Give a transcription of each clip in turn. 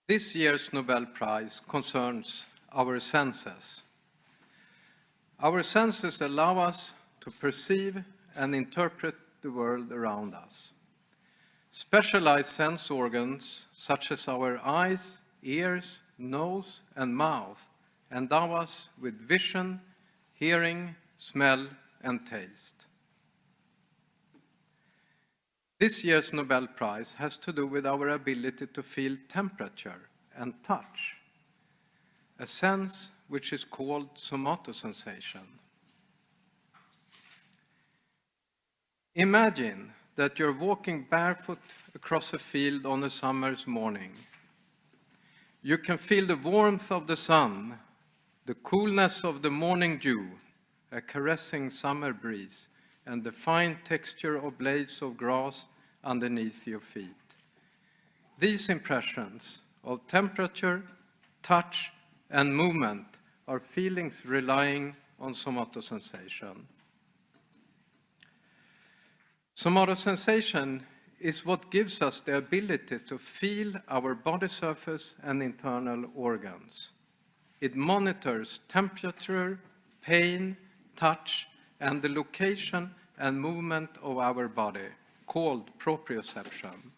This year's Nobel Prize concerns our senses. Our senses allow us to perceive and interpret the world around us. Specialized sense organs, such as our eyes, ears, nose, and mouth, endow us with vision, hearing, smell, and taste. This year's Nobel Prize has to do with our ability to feel temperature and touch, a sense which is called somatosensation. Imagine that you're walking barefoot across a field on a summer's morning. You can feel the warmth of the sun, the coolness of the morning dew, a caressing summer breeze, and the fine texture of blades of grass underneath your feet. These impressions of temperature, touch, and movement are feelings relying on somatosensation. Somatosensation is what gives us the ability to feel our body surface and internal organs. It monitors temperature, pain, touch, and the location and movement of our body, called proprioception.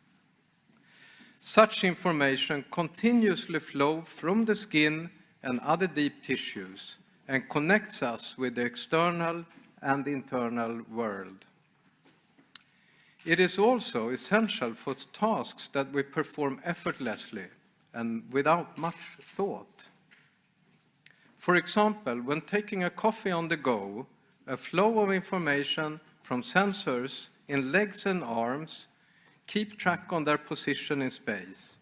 Such information continuously flows from the skin and other deep tissues and connects us with the external and internal world. It is also essential for tasks that we perform effortlessly and without much thought. For example, when taking a coffee on the go, a flow of information from sensors in legs and arms keep track on their position in space.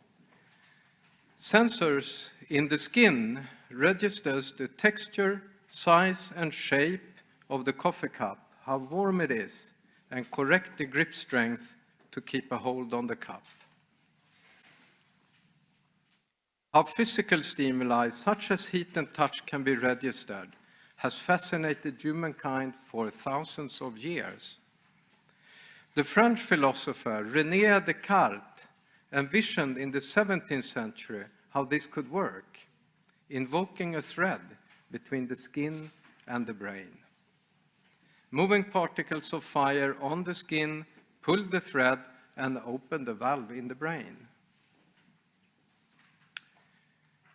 Sensors in the skin registers the texture, size, and shape of the coffee cup, how warm it is, and correct the grip strength to keep a hold on the cup. How physical stimuli, such as heat and touch, can be registered has fascinated humankind for thousands of years. The French philosopher René Descartes envisioned in the 17th century how this could work, invoking a thread between the skin and the brain. Moving particles of fire on the skin pulled the thread and opened the valve in the brain.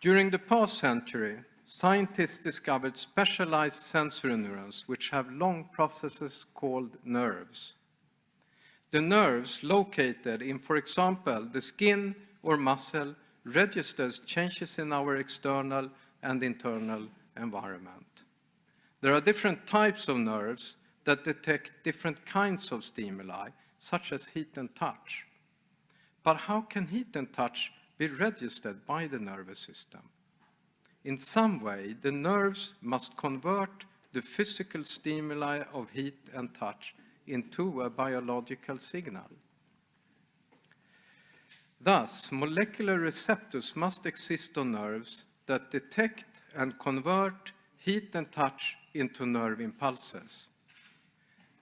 During the past century, scientists discovered specialized sensory neurons which have long processes called nerves. The nerves located in, for example, the skin or muscle registers changes in our external and internal environment. There are different types of nerves that detect different kinds of stimuli, such as heat and touch. But how can heat and touch be registered by the nervous system? In some way, the nerves must convert the physical stimuli of heat and touch into a biological signal. Thus, molecular receptors must exist on nerves that detect and convert heat and touch into nerve impulses.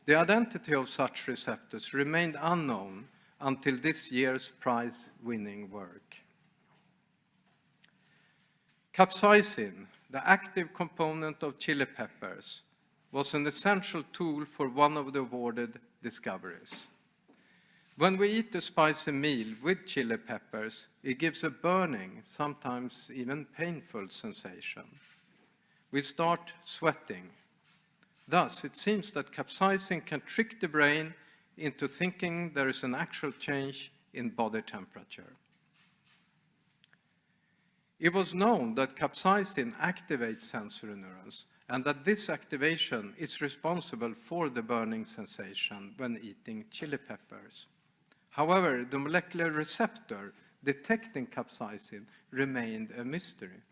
The identity of such receptors remained unknown until this year's prize-winning work. Capsaicin, the active component of chili peppers, was an essential tool for one of the awarded discoveries. When we eat a spicy meal with chili peppers, it gives a burning, sometimes even painful sensation. We start sweating. Thus, it seems that capsaicin can trick the brain into thinking there is an actual change in body temperature. It was known that capsaicin activates sensory neurons and that this activation is responsible for the burning sensation when eating chili peppers. However, the molecular receptor detecting capsaicin remained a mystery.